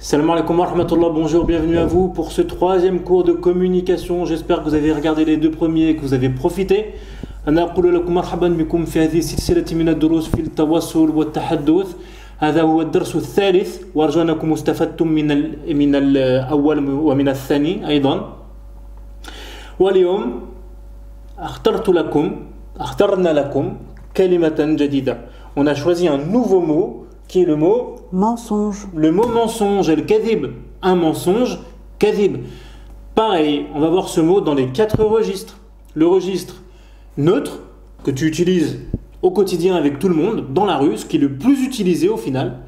Salam alaikum wa rahmatullah, bonjour, bienvenue à vous pour ce troisième cours de communication. J'espère que vous avez regardé les deux premiers et que vous avez profité. أنا أقول لكم مرحبا بكم في هذه السلسلة من الدروس في التواصل والتحدث. هذا هو الدرس الثالث وأرجو أنكم استفدتم من الأول ومن الثاني أيضا. واليوم اخترنا لكم كلمة جديدة. On a choisi un nouveau mot qui est le mot mensonge. Le mot mensonge, le kadhib, un mensonge, kadhib. Pareil, on va voir ce mot dans les quatre registres. Le registre neutre, que tu utilises au quotidien avec tout le monde, dans la rue, ce qui est le plus utilisé au final.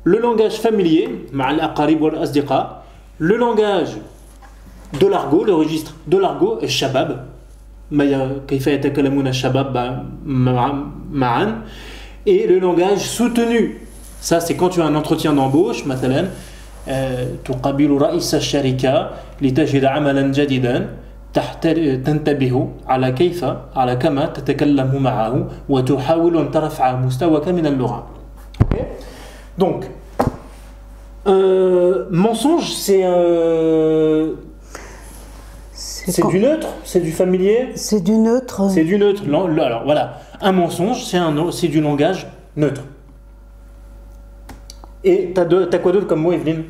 Le langage familier, ma'al aqarib wal asdiqa. Le langage de l'argot, le registre de l'argot, et shabab. كيف يتكلمون الشباب معا. Et le langage soutenu. Ça, c'est quand tu as un entretien d'embauche, مثلا تقابل رئيس الشركة لتجد عملا جديدا تنتبه على كما تتكلم معه وتحاول أن ترفع مستواك من اللغة. Okay. Donc, mensonge, c'est du neutre, c'est du familier. C'est du neutre. C'est du neutre. Alors voilà, un mensonge, c'est du langage neutre. Et t'as quoi d'autre comme mot, Evelyne?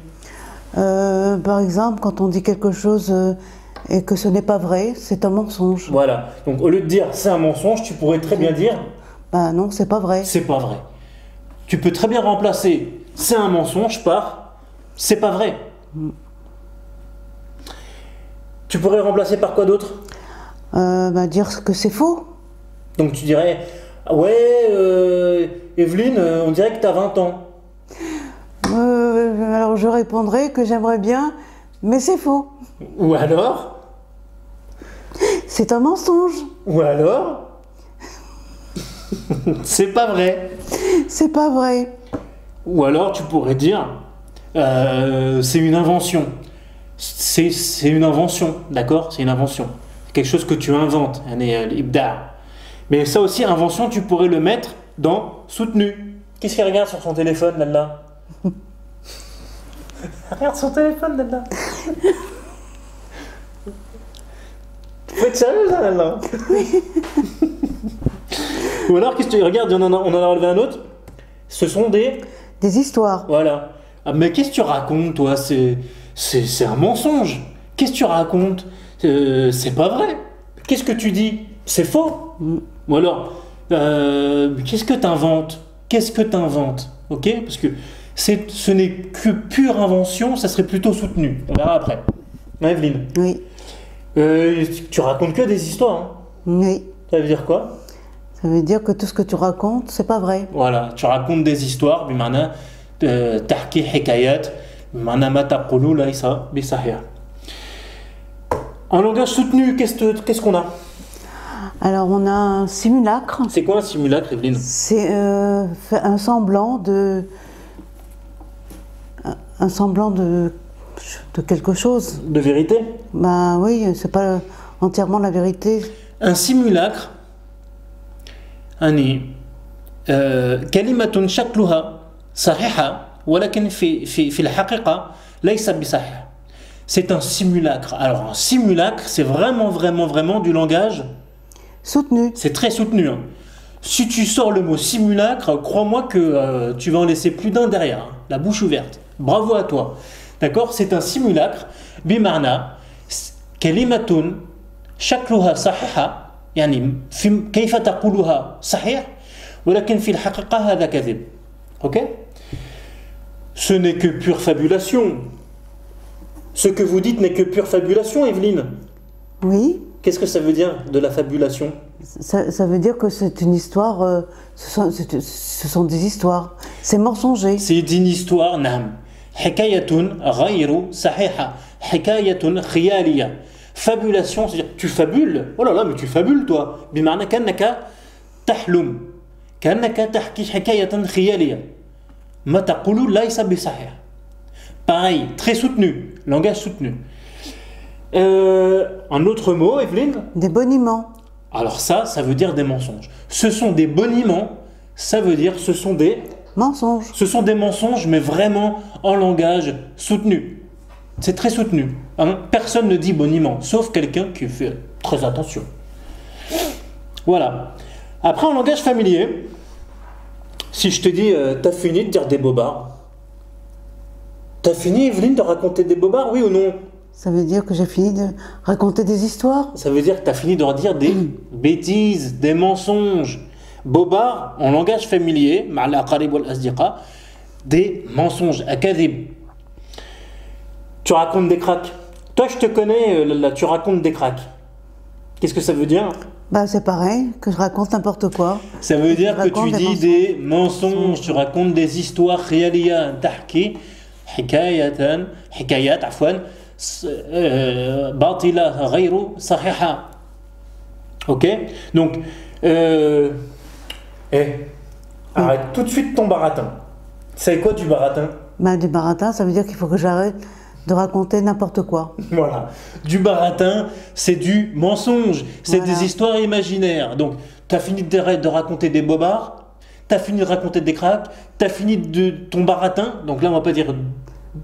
Par exemple, quand on dit quelque chose et que ce n'est pas vrai, c'est un mensonge. Voilà. Donc au lieu de dire c'est un mensonge, tu pourrais très bien dire. Bah non, c'est pas vrai. C'est pas vrai. Tu peux très bien remplacer c'est un mensonge par c'est pas vrai. Tu pourrais remplacer par quoi d'autre? Dire que c'est faux. Donc tu dirais ouais, Evelyne, on dirait que tu as 20 ans. Alors je répondrai que j'aimerais bien, mais c'est faux. Ou alors c'est un mensonge. Ou alors c'est pas vrai. C'est pas vrai. Ou alors tu pourrais dire c'est une invention. C'est une invention, d'accord? C'est une invention. Quelque chose que tu inventes, l'ibda'. Mais ça aussi, invention, tu pourrais le mettre dans soutenu. Qu'est-ce qu'il regarde sur son téléphone, là? Regarde son téléphone, là. Faut être sérieux, ça, là. Ou alors, qu'est-ce que tu regardes? On en a relevé un autre. Ce sont des histoires. Voilà. Ah, mais qu'est-ce que tu racontes, toi? C'est un mensonge. Qu'est-ce que tu racontes? C'est pas vrai. Qu'est-ce que tu dis? C'est faux. Ou alors, qu'est-ce que tu inventes? Qu'est-ce que tu inventes? Ok? Parce que ce n'est que pure invention, ça serait plutôt soutenu. On verra après. Hein, Evelyne? Oui. Tu racontes que des histoires. Hein? Oui. Ça veut dire quoi? Ça veut dire que tout ce que tu racontes, c'est pas vrai. Voilà, tu racontes des histoires, bimana tahki hikayat, bimana ma taqulu laysa bisahih. En langage soutenu, qu'est-ce qu'on a? Alors on a un simulacre. C'est quoi un simulacre, Evelyne? C'est un semblant de quelque chose. De vérité? Bah oui, c'est pas entièrement la vérité. Un simulacre, كلمة شكلها صحيحة ولكن في الحقيقة ليس بصحيح. C'est un simulacre. Alors un simulacre, c'est vraiment du langage soutenu. C'est très soutenu. Hein. Si tu sors le mot simulacre, crois-moi que tu vas en laisser plus d'un derrière, hein, la bouche ouverte. Bravo à toi. D'accord? C'est un simulacre. Bimarna, كلمة شكلها صحيحة يعني كيف تقولها صحيح ولكن في الحقيقة هذا كذب. Ok? Ce n'est que pure fabulation. Ce que vous dites n'est que pure fabulation, Evelyne. Oui. Qu'est-ce que ça veut dire de la fabulation? Ça veut dire que c'est une histoire, ce sont des histoires. C'est mensonger. C'est une histoire, نعم. حكاية غير صحيحة. حكاية خيالية. Fabulation, c'est-à-dire tu fabules. Oh là là, mais tu fabules toi. بمعنى كأنك تحلم. كأنك تحكي حكاية خيالية. ما تقول ليس بصحيح. Pareil, très soutenu, langage soutenu. Un autre mot, Evelyne? Des boniments. Alors ça veut dire des mensonges. Ce sont des boniments, ça veut dire ce sont des Mensonge. Ce sont des mensonges, mais vraiment en langage soutenu. C'est très soutenu. Hein. Personne ne dit boniment, sauf quelqu'un qui fait très attention. Voilà. Après, en langage familier, si je te dis, t'as fini de dire des bobards? T'as fini, Evelyne, de raconter des bobards, oui ou non? Ça veut dire que j'ai fini de raconter des histoires. Ça veut dire que t'as fini de redire des bêtises, des mensonges. Bobards, en langage familier, مع الأقارب والأصدقاء, des mensonges, akadhib. Tu racontes des cracks. Toi, je te connais, là, tu racontes des cracks. Qu'est-ce que ça veut dire? Bah, c'est pareil, que je raconte n'importe quoi. Ça veut dire que tu dis des mensonges, tu racontes des histoires réaliya, tahki, hikayat, afwan, batila, ghayru, sahiha. Ok? Donc, arrête tout de suite ton baratin. C'est quoi du baratin? Bah, du baratin, ça veut dire qu'il faut que j'arrête de raconter n'importe quoi. Voilà. Du baratin, c'est du mensonge. C'est des histoires imaginaires. Donc, tu as fini de raconter des bobards, tu as fini de raconter des cracks, tu as fini de ton baratin. Donc là, on va pas dire,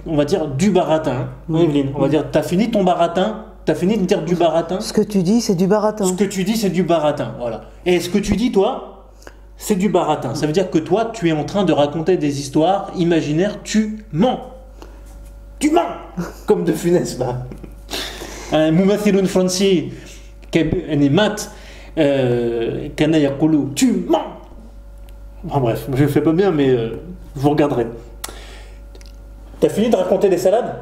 on va dire du baratin. Oui, Evelyne, on va dire, tu as fini ton baratin, tu as fini de dire du baratin. Ce que tu dis, c'est du baratin. Ce que tu dis, c'est du baratin. Voilà. Et ce que tu dis, toi, c'est du baratin. Ça veut dire que toi, tu es en train de raconter des histoires imaginaires, tu mens. Tu mens. Comme de Funès, là. Un mumathilun français, qui mat, kana yaqulu, tu mens. Enfin bref, je ne fais pas bien, mais vous regarderez. T'as fini de raconter des salades?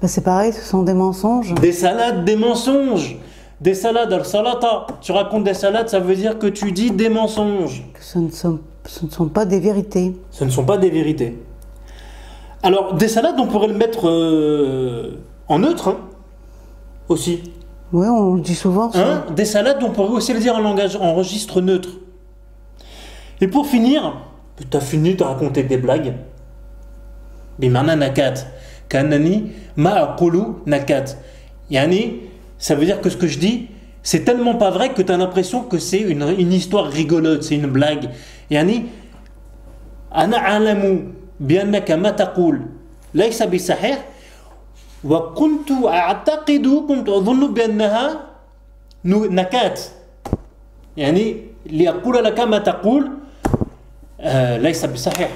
Ben c'est pareil, ce sont des mensonges. Des salades, des mensonges. Des salades, al-salata. Tu racontes des salades, ça veut dire que tu dis des mensonges. Que ce ne sont pas des vérités. Ce ne sont pas des vérités. Alors, des salades, on pourrait le mettre en neutre, hein, aussi. Oui, on le dit souvent. Hein, des salades, on pourrait aussi le dire en registre neutre. Et pour finir, tu as fini de raconter des blagues. Bimana nakat. Kanani ma'akulu nakat. Yani, ça veut dire que ce que je dis, c'est tellement pas vrai que tu as l'impression que c'est une histoire rigolote, c'est une blague. Yani, ana alamu بأنك ما تقول ليس بصحيح وكنت كنت أظن بأنها نكات يعني لأقول لك ما تقول ليس بصحيح.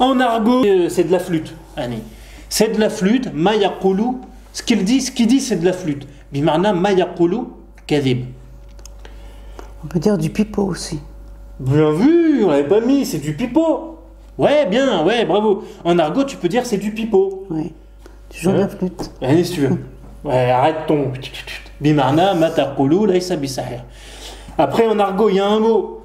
En argot, c'est de la flûte. C'est de la flûte. ما يقول, ce qu'il dit, c'est de la flûte. بمعنى ما يقول كذب. On peut dire du pipeau aussi. Bien vu, on l'avait pas mis, c'est du pipeau. Ouais, bien, ouais, bravo. En argot, tu peux dire c'est du pipeau. Oui, tu joues de la flûte. Allez, si tu veux. Ouais, arrête ton... Bimarna, mataqulu, laysa bisahir. Après, en argot, il y a un mot.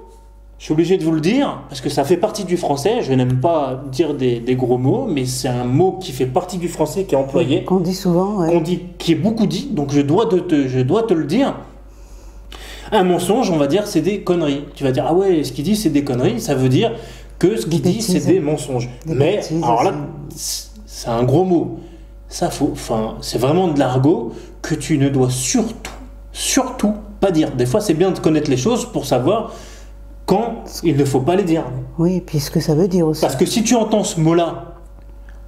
Je suis obligé de vous le dire, parce que ça fait partie du français. Je n'aime pas dire des gros mots, mais c'est un mot qui fait partie du français, qui est employé. Qu'on dit souvent, ouais. Qu'on dit, qui est beaucoup dit, donc je dois te le dire. Un mensonge, on va dire, c'est des conneries. Tu vas dire, ah ouais, ce qu'il dit, c'est des conneries. Ça veut dire que ce qu'il dit, c'est des mensonges. Mais, alors là, c'est un gros mot. Ça, c'est vraiment de l'argot que tu ne dois surtout pas dire. Des fois, c'est bien de connaître les choses pour savoir quand il ne faut pas les dire. Oui, et puis ce que ça veut dire aussi. Parce que si tu entends ce mot-là,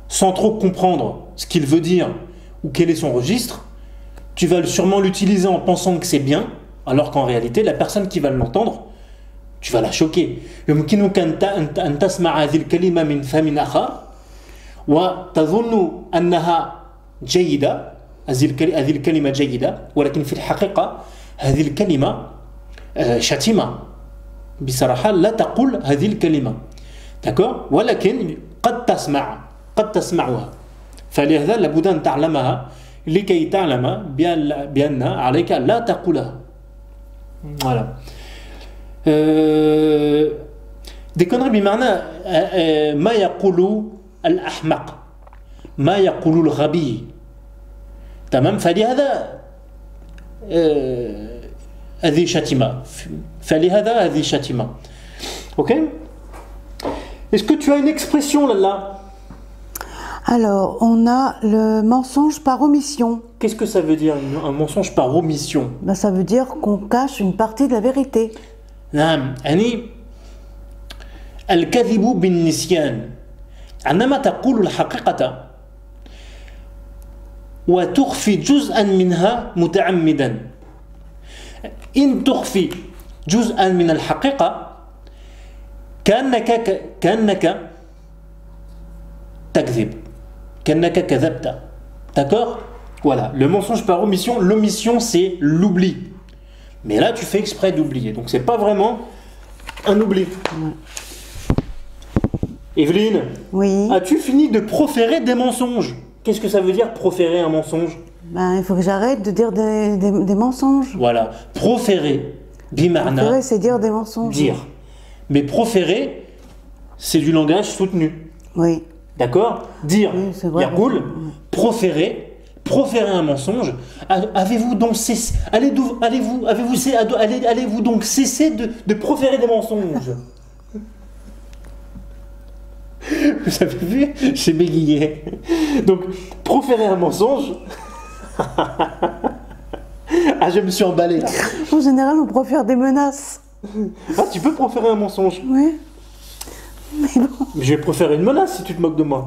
sans trop comprendre ce qu'il veut dire ou quel est son registre, tu vas sûrement l'utiliser en pensant que c'est bien, alors qu'en réalité, la personne qui va l'entendre, tu vas la choquer. يمكنك أن تسمع هذه الكلمة من فم آخر وتظن أنها جيدة، هذه الكلمة جيدة، ولكن في الحقيقة هذه الكلمة شتيمة. بصراحة لا تقول هذه الكلمة. d'accord؟ ولكن قد تسمعها. فلهذا لابد أن تعلمها لكي تعلم بأن عليك لا تقولها. Voilà. Des conneries بمعنى ما يقول الأحمق ما يقول الغبي. تمام. فلهذا هذه شتيمة. فلهذا هذه شتيمة. Ok. Est-ce que tu as une expression là? Alors, on a le mensonge par omission. Qu'est-ce que ça veut dire, un mensonge par omission? Ben, ça veut dire qu'on cache une partie de la vérité. نعم يعني الكذب بالنسيان عندما تقول الحقيقة وتخفي جزءا منها متعمدا. إن تخفي جزءا من الحقيقة كأنك تكذب، كأنك كذبت. D'accord? Voilà, le mensonge par omission, l'omission c'est l'oubli. Mais là tu fais exprès d'oublier, donc c'est pas vraiment un oubli. Evelyne, Oui. as-tu fini de proférer des mensonges? Qu'est-ce que ça veut dire proférer un mensonge? Ben, il faut que j'arrête de dire des mensonges. Voilà, proférer, bimarna, Proférer, c'est dire des mensonges. dire. Mais proférer, c'est du langage soutenu. Oui. D'accord? Dire, Oui, c'est vrai. Yacoul, proférer un mensonge. Avez-vous donc cessé, allez-vous donc cesser de proférer des mensonges? Vous avez vu? J'ai bégayé. Donc, proférer un mensonge. Ah, je me suis emballé là. En général, on profère des menaces. Ah, tu peux proférer un mensonge. Oui. Mais bon. Mais je vais proférer une menace si tu te moques de moi.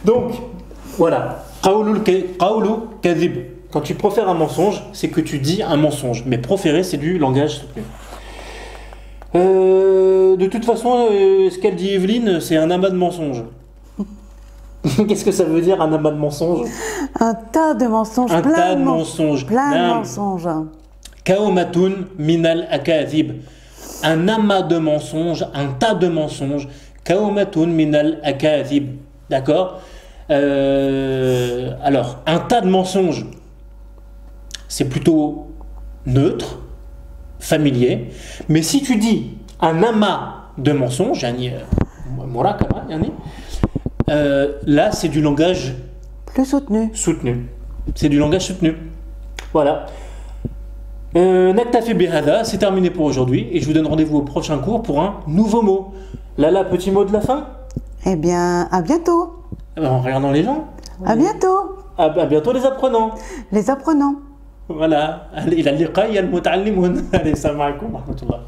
Donc, voilà. Qawlu kadhib. Quand tu profères un mensonge, c'est que tu dis un mensonge. Mais proférer, c'est du langage soutenu. De toute façon, ce qu'elle dit Evelyne, c'est un amas de mensonges. Qu'est-ce que ça veut dire un amas de mensonges? Un tas de mensonges. Un tas de mensonges. Plein de Naam. mensonges. Kaomatun minal akadhib. Un amas de mensonges, un tas de mensonges. Kaomatun minal akadhib. D'accord? Alors, un tas de mensonges, c'est plutôt neutre, familier. Mais si tu dis un amas de mensonges, murakaba, là c'est du langage Plus soutenu. soutenu. C'est du langage soutenu. Voilà. Naktafi bihada, c'est terminé pour aujourd'hui et je vous donne rendez-vous au prochain cours pour un nouveau mot. Lala, petit mot de la fin? Eh bien, à bientôt. En regardant les gens. À bientôt. À bientôt les apprenants. Les apprenants. Voilà. إلى اللقاء يا المتعلمون. Allez, salam alaikum wa rahmatullah.